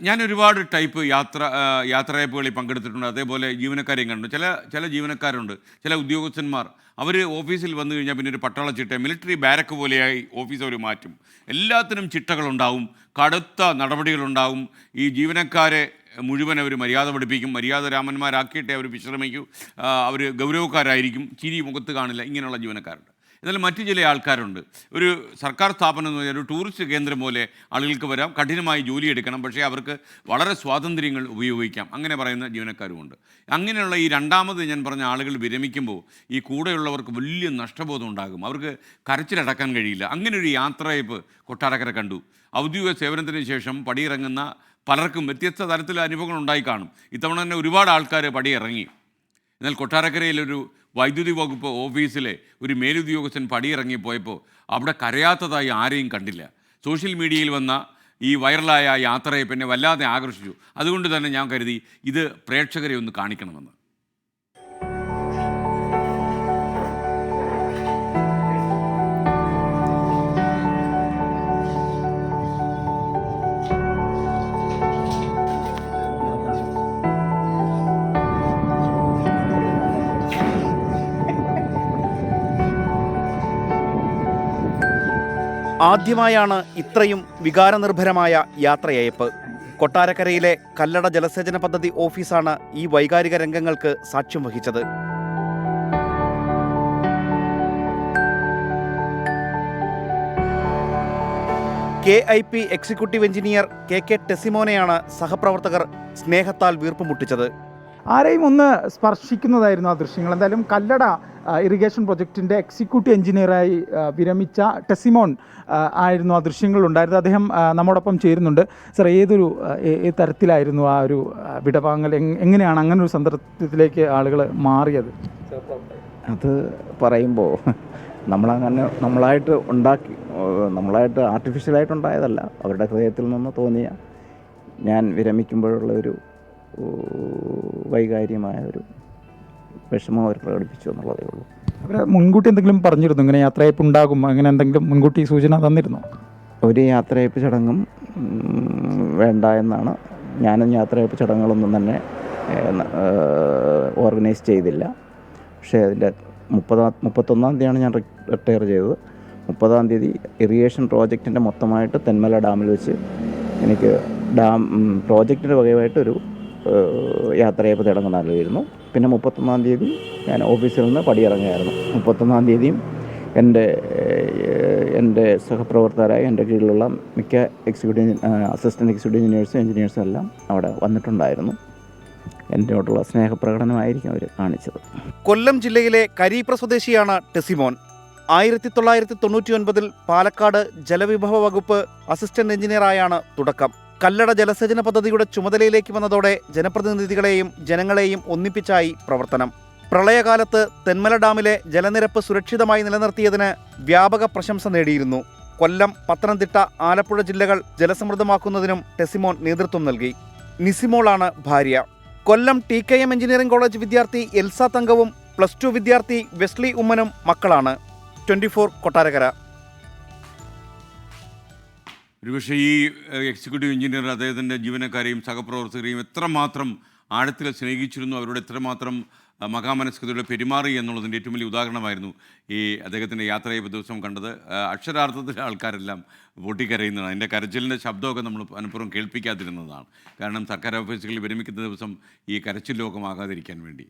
ഞാൻ ഒരുപാട് ടൈപ്പ് യാത്രയപ്പുകളിൽ പങ്കെടുത്തിട്ടുണ്ട്. അതേപോലെ ജീവനക്കാരെയും കണ്ടു. ചില ജീവനക്കാരുണ്ട്, ചില ഉദ്യോഗസ്ഥന്മാർ അവർ ഓഫീസിൽ വന്നു കഴിഞ്ഞാൽ പിന്നെ ഒരു പട്ടാള ചിട്ട, മിലിറ്ററി ബാരക്ക് പോലെയായി ഓഫീസ് അവർ മാറ്റും. എല്ലാത്തിനും ചിട്ടകളുണ്ടാവും, കടുത്ത നടപടികളുണ്ടാവും. ഈ ജീവനക്കാരെ മുഴുവൻ അവർ മര്യാദ പഠിപ്പിക്കും, മര്യാദ രാമന്മാരാക്കിയിട്ടേ അവർ വിശ്രമിക്കൂ. അവർ ഗൗരവക്കാരായിരിക്കും, ചിരി മുഖത്ത് കാണില്ല. ഇങ്ങനെയുള്ള ജീവനക്കാരുണ്ട്. എന്നാൽ മറ്റു ചില ആൾക്കാരുണ്ട്, ഒരു സർക്കാർ സ്ഥാപനം എന്ന് പറഞ്ഞാൽ ഒരു ടൂറിസ്റ്റ് കേന്ദ്രം പോലെ ആളുകൾക്ക് വരാം, കഠിനമായി ജോലിയെടുക്കണം, പക്ഷേ അവർക്ക് വളരെ സ്വാതന്ത്ര്യങ്ങൾ ഉപയോഗിക്കാം, അങ്ങനെ പറയുന്ന ജീവനക്കാരുമുണ്ട്. അങ്ങനെയുള്ള ഈ രണ്ടാമത് ഞാൻ പറഞ്ഞ ആളുകൾ വിരമിക്കുമ്പോൾ ഈ കൂടെയുള്ളവർക്ക് വലിയ നഷ്ടബോധം ഉണ്ടാകും, അവർക്ക് കരച്ചിലടക്കാൻ കഴിയില്ല. അങ്ങനെ ഒരു യാത്രയപ്പ് കൊട്ടാരക്കര കണ്ടു. ഔദ്യോഗിക സേവനത്തിന് ശേഷം പടിയിറങ്ങുന്ന പലർക്കും വ്യത്യസ്ത തരത്തിലുള്ള അനുഭവങ്ങൾ ഉണ്ടായി കാണും. ഇത്തവണ തന്നെ ഒരുപാട് ആൾക്കാർ പടിയിറങ്ങി. എന്നാൽ കൊട്ടാരക്കരയിലൊരു വൈദ്യുതി വകുപ്പ് ഓഫീസിലെ ഒരു മേലുദ്യോഗസ്ഥൻ പടിയിറങ്ങിപ്പോയപ്പോൾ അവിടെ കരയാത്തതായി ആരെയും കണ്ടില്ല. സോഷ്യൽ മീഡിയയിൽ വന്ന ഈ വൈറലായ യാത്രയെ പിന്നെ വല്ലാതെ ആകർഷിച്ചു. അതുകൊണ്ട് തന്നെ ഞാൻ കരുതി ഇത് പ്രേക്ഷകരെ ഒന്ന് കാണിക്കണമെന്ന്. ആദ്യമായാണ് ഇത്രയും വികാരനിർഭരമായ യാത്രയയപ്പ്. കൊട്ടാരക്കരയിലെ കല്ലട ജലസേചന പദ്ധതി ഓഫീസാണ് ഈ വൈകാരിക രംഗങ്ങൾക്ക് സാക്ഷ്യം വഹിച്ചത്. KIP എക്സിക്യൂട്ടീവ് എഞ്ചിനീയർ KK ടെസിമോനെയാണ് സഹപ്രവർത്തകർ സ്നേഹത്താൽ വീർപ്പുമുട്ടിച്ചത്. ആരെയും ഒന്ന് സ്പർശിക്കുന്നതായിരുന്നു ആ ദൃശ്യങ്ങൾ. എന്തായാലും കല്ലട ഇറിഗേഷൻ പ്രൊജക്റ്റിൻ്റെ എക്സിക്യൂട്ടീവ് എഞ്ചിനീയറായി വിരമിച്ച ടെസിമോൻ ആയിരുന്നു ആ ദൃശ്യങ്ങളുണ്ടായിരുന്നത്. അദ്ദേഹം നമ്മോടൊപ്പം ചേരുന്നുണ്ട്. സർ, ഏതൊരു തരത്തിലായിരുന്നു ആ ഒരു വിടവാങ്ങൽ? എങ്ങനെയാണ് അങ്ങനെ ഒരു സന്ദർഭത്തിലേക്ക് ആളുകൾ മാറിയത്? അത് പറയുമ്പോൾ നമ്മളായിട്ട് ആർട്ടിഫിഷ്യലായിട്ട് ഉണ്ടായതല്ല, അവരുടെ ഹൃദയത്തിൽ നിന്ന് തോന്നിയ, ഞാൻ വിരമിക്കുമ്പോഴുള്ള ഒരു വൈകാരികമായ ഒരു വിഷമം അവർ പ്രകടിപ്പിച്ചു എന്നുള്ളതേ ഉള്ളൂ. അവർ മുൻകൂട്ടി എന്തെങ്കിലും പറഞ്ഞിരുന്നു ഇങ്ങനെ യാത്രയപ്പ് ഉണ്ടാകും, അങ്ങനെ എന്തെങ്കിലും മുൻകൂട്ടി സൂചന തന്നിരുന്നു? ഒരു യാത്രയപ്പ് ചടങ്ങും വേണ്ട എന്നാണ്. ഞാനും യാത്രയപ്പ് ചടങ്ങുകളൊന്നും തന്നെ ഓർഗനൈസ് ചെയ്തില്ല. പക്ഷേ അതിൻ്റെ 31-ാം തീയതിയാണ് ഞാൻ റിട്ടയർ ചെയ്തത്. 30-ാം തീയതി ഇറിഗേഷൻ പ്രോജക്റ്റിൻ്റെ മൊത്തമായിട്ട് തെന്മല ഡാമിൽ വെച്ച് എനിക്ക് പ്രോജക്റ്റിൻ്റെ വകയായിട്ടൊരു യാത്രയപ്പ് ചടങ്ങ് നൽകിയിരുന്നു. പിന്നെ 31-ാം തീയതി ഞാൻ ഓഫീസിൽ നിന്ന് പടിയിറങ്ങുകയായിരുന്നു. 31-ാം തീയതിയും എൻ്റെ സഹപ്രവർത്തകരായ എൻ്റെ കീഴിലുള്ള മിക്ക അസിസ്റ്റൻറ്റ് എക്സിക്യൂട്ടീവ് എഞ്ചിനീയേഴ്സും എല്ലാം അവിടെ വന്നിട്ടുണ്ടായിരുന്നു. എന്നോടുള്ള സ്നേഹപ്രകടനമായിരിക്കും അവർ കാണിച്ചത്. കൊല്ലം ജില്ലയിലെ കരീപ്ര സ്വദേശിയാണ് ടെസിമോൻ. 1999 പാലക്കാട് ജലവിഭവ വകുപ്പ് അസിസ്റ്റന്റ് എഞ്ചിനീയറായാണ് തുടക്കം. കല്ലട ജലസേചന പദ്ധതിയുടെ ചുമതലയിലേക്ക് വന്നതോടെ ജനപ്രതിനിധികളെയും ജനങ്ങളെയും ഒന്നിപ്പിച്ചായി പ്രവർത്തനം. പ്രളയകാലത്ത് തെന്മല ഡാമിലെ ജലനിരപ്പ് സുരക്ഷിതമായി നിലനിർത്തിയതിന് വ്യാപക പ്രശംസ നേടിയിരുന്നു. കൊല്ലം, പത്തനംതിട്ട, ആലപ്പുഴ ജില്ലകൾ ജലസമൃദ്ധമാക്കുന്നതിനും ടെസിമോൻ നേതൃത്വം നൽകി. നിസിമോളാണ് ഭാര്യ. കൊല്ലം TKM എഞ്ചിനീയറിംഗ് കോളേജ് വിദ്യാർത്ഥി എൽസ തങ്കവും +2 വിദ്യാർത്ഥി വെസ്ലി ഉമ്മനും മക്കളാണ്. 24 കൊട്ടാരക്കര. ഒരുപക്ഷെ ഈ എക്സിക്യൂട്ടീവ് എഞ്ചിനീയർ അദ്ദേഹത്തിൻ്റെ ജീവനക്കാരെയും സഹപ്രവർത്തകരെയും എത്രമാത്രം ആഴത്തിൽ സ്നേഹിച്ചിരുന്നു, അവരോട് എത്രമാത്രം മഹാമനസ്കതയോടെ പെരുമാറി എന്നുള്ളതിൻ്റെ ഏറ്റവും വലിയ ഉദാഹരണമായിരുന്നു ഈ അദ്ദേഹത്തിൻ്റെ യാത്രയപ്പ് ദിവസം കണ്ടത്. അക്ഷരാർത്ഥത്തിൽ ആൾക്കാരെല്ലാം പൊട്ടിക്കരയുന്നതാണ്. അതിൻ്റെ കരച്ചിലിൻ്റെ ശബ്ദമൊക്കെ നമ്മൾ അനുപൂർവ്വം കേൾപ്പിക്കാതിരുന്നതാണ്. കാരണം സർക്കാർ ഓഫീസുകളിൽ വിരമിക്കുന്ന ദിവസം ഈ കരച്ചിൽ ലോകമാകാതിരിക്കാൻ വേണ്ടി.